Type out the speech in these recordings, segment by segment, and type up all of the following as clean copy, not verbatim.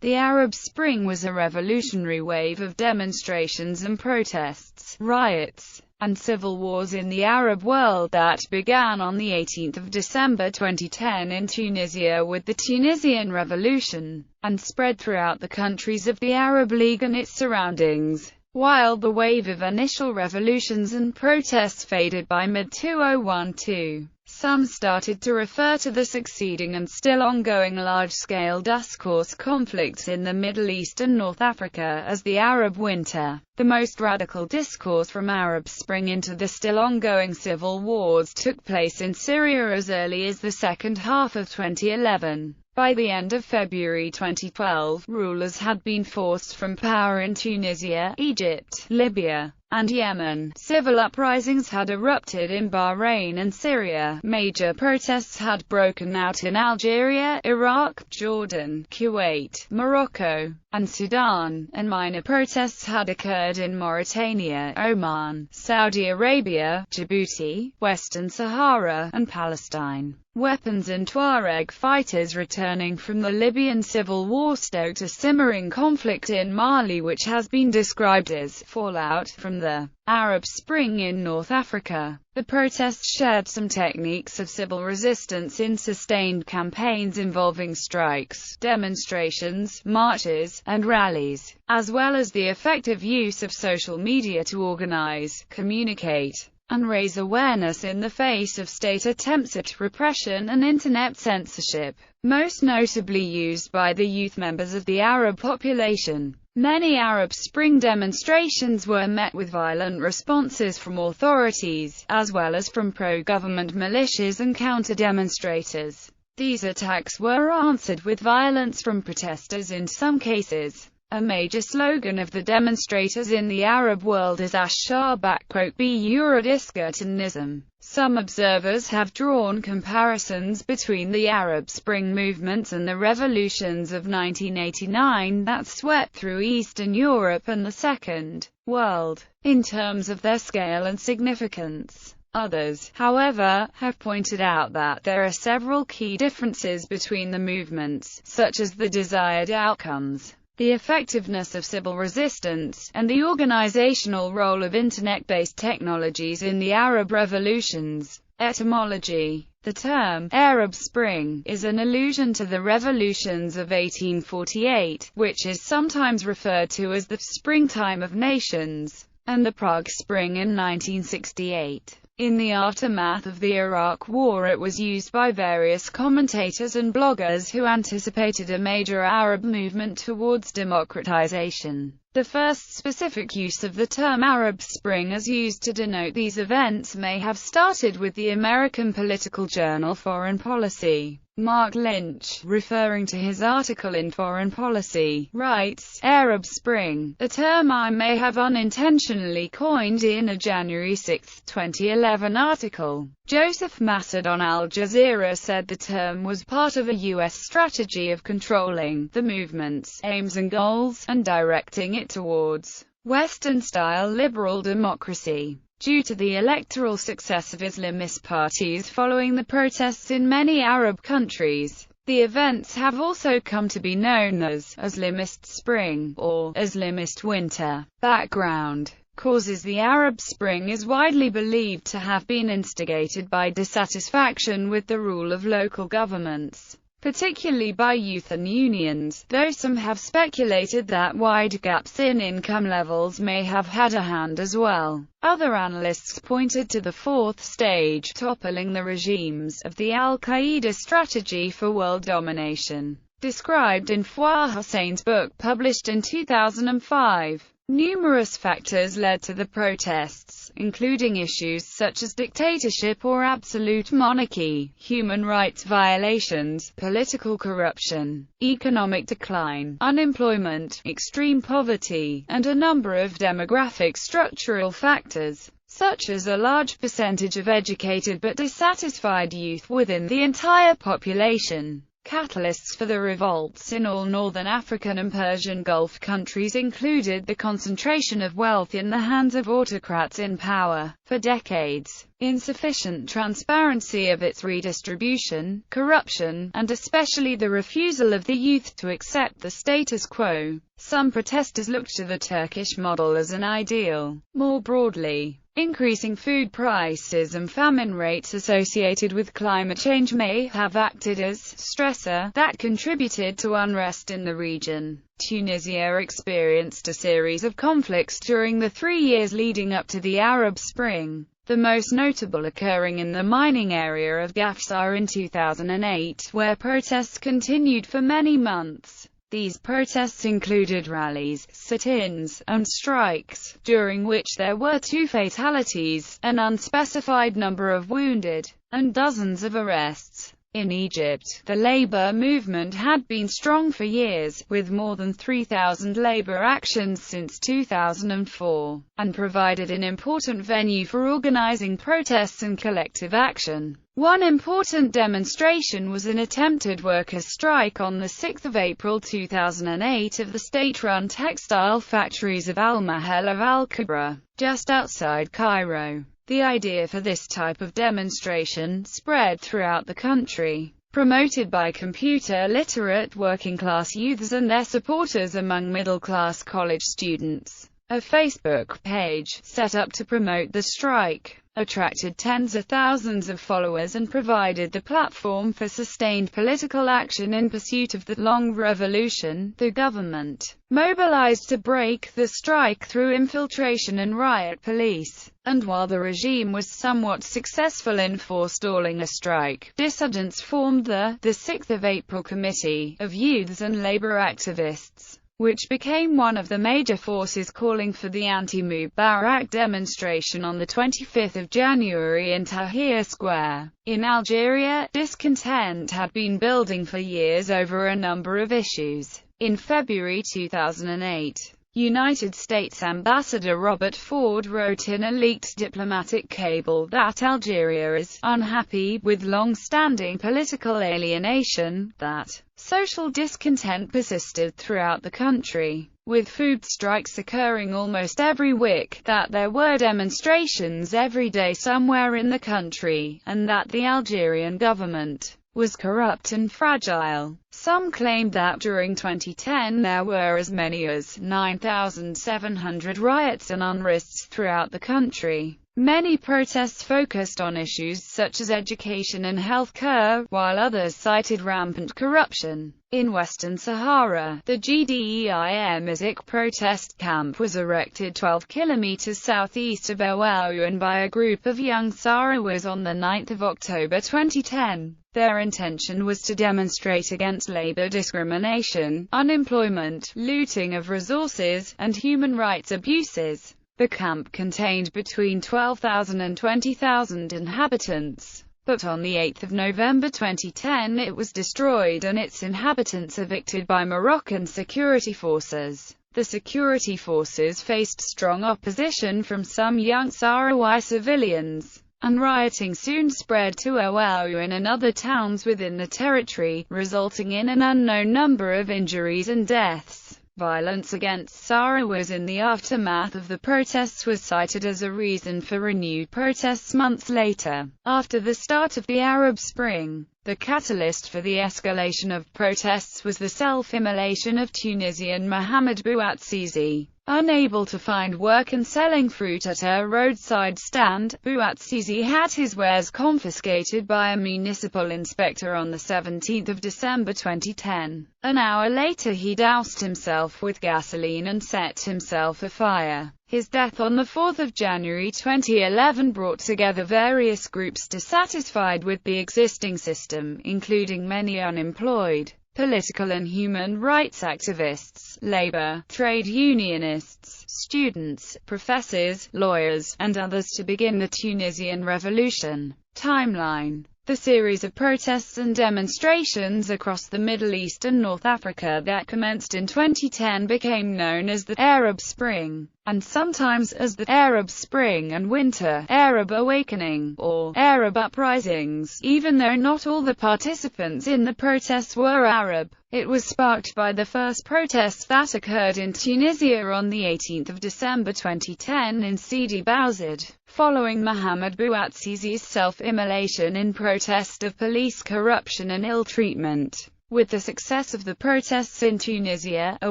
The Arab Spring was a revolutionary wave of demonstrations and protests, riots, and civil wars in the Arab world that began on 18 December 2010 in Tunisia with the Tunisian Revolution, and spread throughout the countries of the Arab League and its surroundings. While the wave of initial revolutions and protests faded by mid-2012, some started to refer to the succeeding and still ongoing large-scale discourse conflicts in the Middle East and North Africa as the Arab Winter. The most radical discourse from Arab Spring into the still ongoing civil wars took place in Syria as early as the second half of 2011. By the end of February 2012, rulers had been forced from power in Tunisia, Egypt, Libya, and Yemen. Civil uprisings had erupted in Bahrain and Syria. Major protests had broken out in Algeria, Iraq, Jordan, Kuwait, Morocco, and Sudan, and minor protests had occurred in Mauritania, Oman, Saudi Arabia, Djibouti, Western Sahara, and Palestine. Weapons and Tuareg fighters returning from the Libyan civil war stoked a simmering conflict in Mali which has been described as fallout from the Arab Spring in North Africa. The protests shared some techniques of civil resistance in sustained campaigns involving strikes, demonstrations, marches, and rallies, as well as the effective use of social media to organize, communicate, and raise awareness in the face of state attempts at repression and internet censorship, most notably used by the youth members of the Arab population. Many Arab Spring demonstrations were met with violent responses from authorities, as well as from pro-government militias and counter-demonstrators. These attacks were answered with violence from protesters in some cases. A major slogan of the demonstrators in the Arab world is Ashar B Eurodiscutanism. Some observers have drawn comparisons between the Arab Spring movements and the revolutions of 1989 that swept through Eastern Europe and the Second World, in terms of their scale and significance. Others, however, have pointed out that there are several key differences between the movements, such as the desired outcomes, the effectiveness of civil resistance, and the organizational role of internet-based technologies in the Arab revolutions. Etymology. The term Arab Spring is an allusion to the revolutions of 1848, which is sometimes referred to as the Springtime of Nations, and the Prague Spring in 1968. In the aftermath of the Iraq War, it was used by various commentators and bloggers who anticipated a major Arab movement towards democratization. The first specific use of the term Arab Spring as used to denote these events may have started with the American political journal Foreign Policy. Mark Lynch, referring to his article in Foreign Policy, writes, Arab Spring, a term I may have unintentionally coined in a January 6, 2011 article. Joseph Massad on Al Jazeera said the term was part of a U.S. strategy of controlling the movement's aims and goals, and directing it towards Western-style liberal democracy. Due to the electoral success of Islamist parties following the protests in many Arab countries, the events have also come to be known as Islamist Spring, or Islamist Winter. Background. Causes. The Arab Spring is widely believed to have been instigated by dissatisfaction with the rule of local governments, particularly by youth and unions, though some have speculated that wide gaps in income levels may have had a hand as well. Other analysts pointed to the fourth stage, toppling the regimes, of the Al-Qaeda strategy for world domination, described in Fouad Hussain's book published in 2005. Numerous factors led to the protests, including issues such as dictatorship or absolute monarchy, human rights violations, political corruption, economic decline, unemployment, extreme poverty, and a number of demographic structural factors, such as a large percentage of educated but dissatisfied youth within the entire population. Catalysts for the revolts in all northern African and Persian Gulf countries included the concentration of wealth in the hands of autocrats in power for decades, insufficient transparency of its redistribution, corruption, and especially the refusal of the youth to accept the status quo. Some protesters looked to the Turkish model as an ideal. More broadly, increasing food prices and famine rates associated with climate change may have acted as stressor that contributed to unrest in the region. Tunisia experienced a series of conflicts during the 3 years leading up to the Arab Spring, the most notable occurring in the mining area of Gafsa in 2008, where protests continued for many months. These protests included rallies, sit-ins, and strikes, during which there were 2 fatalities, an unspecified number of wounded, and dozens of arrests. In Egypt, the labor movement had been strong for years, with more than 3,000 labor actions since 2004, and provided an important venue for organizing protests and collective action. One important demonstration was an attempted workers' strike on 6 April 2008 of the state-run textile factories of Al-Mahel of Al-Kubra, just outside Cairo. The idea for this type of demonstration spread throughout the country, promoted by computer-literate working-class youths and their supporters among middle-class college students. A Facebook page, set up to promote the strike, attracted tens of thousands of followers and provided the platform for sustained political action in pursuit of the long revolution. The government mobilized to break the strike through infiltration and riot police, and while the regime was somewhat successful in forestalling a strike, dissidents formed the 6th of April Committee of Youths and Labor Activists, which became one of the major forces calling for the anti-Mubarak demonstration on 25 January in Tahrir Square. In Algeria, discontent had been building for years over a number of issues. In February 2008, United States Ambassador Robert Ford wrote in a leaked diplomatic cable that Algeria is unhappy with long-standing political alienation, that social discontent persisted throughout the country, with food strikes occurring almost every week, that there were demonstrations every day somewhere in the country, and that the Algerian government was corrupt and fragile. Some claimed that during 2010 there were as many as 9,700 riots and unrests throughout the country. Many protests focused on issues such as education and healthcare, while others cited rampant corruption. In Western Sahara, the GDEIM Izik protest camp was erected 12 kilometers southeast of Ouaouen by a group of young Sahrawis on 9 October 2010. Their intention was to demonstrate against labor discrimination, unemployment, looting of resources, and human rights abuses. The camp contained between 12,000 and 20,000 inhabitants, but on 8 November 2010 it was destroyed and its inhabitants evicted by Moroccan security forces. The security forces faced strong opposition from some young Sahrawi civilians, and rioting soon spread to Ouaouen and other towns within the territory, resulting in an unknown number of injuries and deaths. Violence against Sahrawis in the aftermath of the protests was cited as a reason for renewed protests months later. After the start of the Arab Spring, the catalyst for the escalation of protests was the self-immolation of Tunisian Mohamed Bouazizi. Unable to find work and selling fruit at a roadside stand, Bouazizi had his wares confiscated by a municipal inspector on 17 December 2010. An hour later he doused himself with gasoline and set himself afire. His death on 4 January 2011 brought together various groups dissatisfied with the existing system, including many unemployed political and human rights activists, labor, trade unionists, students, professors, lawyers, and others to begin the Tunisian revolution. Timeline: the series of protests and demonstrations across the Middle East and North Africa that commenced in 2010 became known as the Arab Spring, and sometimes as the Arab Spring and Winter, Arab Awakening, or Arab Uprisings. Even though not all the participants in the protests were Arab, it was sparked by the first protests that occurred in Tunisia on 18 December 2010 in Sidi Bouzid, following Mohamed Bouazizi's self-immolation in protest of police corruption and ill-treatment. With the success of the protests in Tunisia, a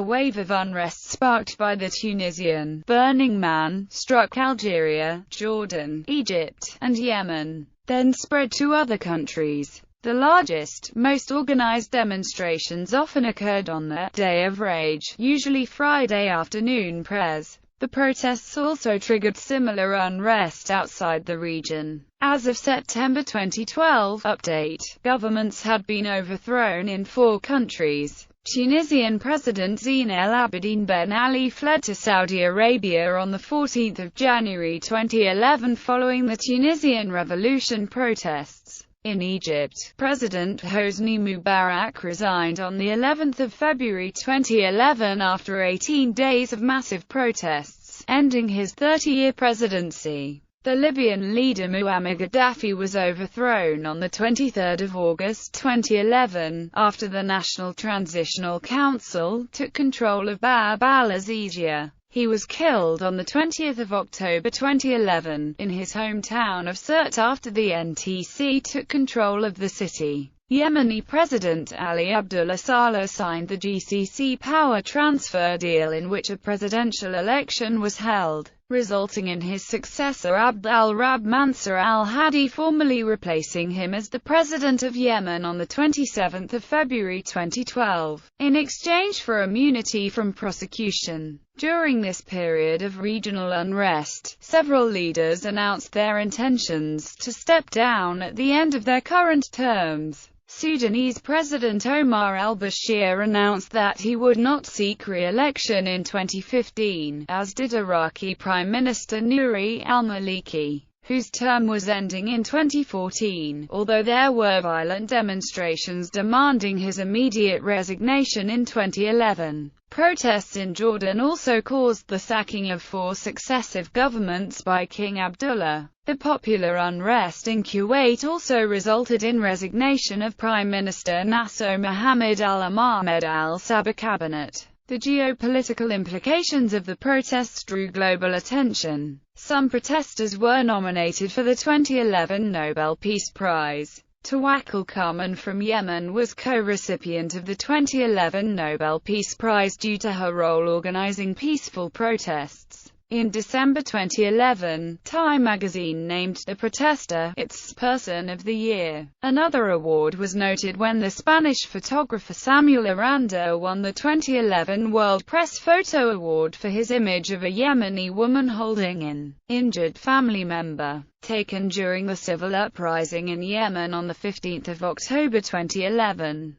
wave of unrest sparked by the Tunisian Burning Man struck Algeria, Jordan, Egypt, and Yemen, then spread to other countries. The largest, most organized demonstrations often occurred on the Day of Rage, usually Friday afternoon prayers. The protests also triggered similar unrest outside the region. As of September 2012, update, governments had been overthrown in 4 countries. Tunisian President Zine El Abidine Ben Ali fled to Saudi Arabia on 14 January 2011 following the Tunisian Revolution protests. In Egypt, President Hosni Mubarak resigned on the 11th of February 2011 after 18 days of massive protests, ending his 30-year presidency. The Libyan leader Muammar Gaddafi was overthrown on 23 August 2011, after the National Transitional Council took control of Bab al-Azizia. He was killed on 20 October 2011, in his hometown of Sirte after the NTC took control of the city. Yemeni President Ali Abdullah Saleh signed the GCC power transfer deal in which a presidential election was held, resulting in his successor Abd al-Rabb Mansur al-Hadi formally replacing him as the President of Yemen on 27 February 2012, in exchange for immunity from prosecution. During this period of regional unrest, several leaders announced their intentions to step down at the end of their current terms. Sudanese President Omar al-Bashir announced that he would not seek re-election in 2015, as did Iraqi Prime Minister Nouri al-Maliki, whose term was ending in 2014, although there were violent demonstrations demanding his immediate resignation in 2011. Protests in Jordan also caused the sacking of 4 successive governments by King Abdullah. The popular unrest in Kuwait also resulted in resignation of Prime Minister Nasser Mohammed al-Ahmed al-Sabah cabinet. The geopolitical implications of the protests drew global attention. Some protesters were nominated for the 2011 Nobel Peace Prize. Tawakkul Karman from Yemen was co-recipient of the 2011 Nobel Peace Prize due to her role organizing peaceful protests. In December 2011, Time magazine named the protester its Person of the Year. Another award was noted when the Spanish photographer Samuel Aranda won the 2011 World Press Photo Award for his image of a Yemeni woman holding an injured family member, taken during the civil uprising in Yemen on 15 October 2011.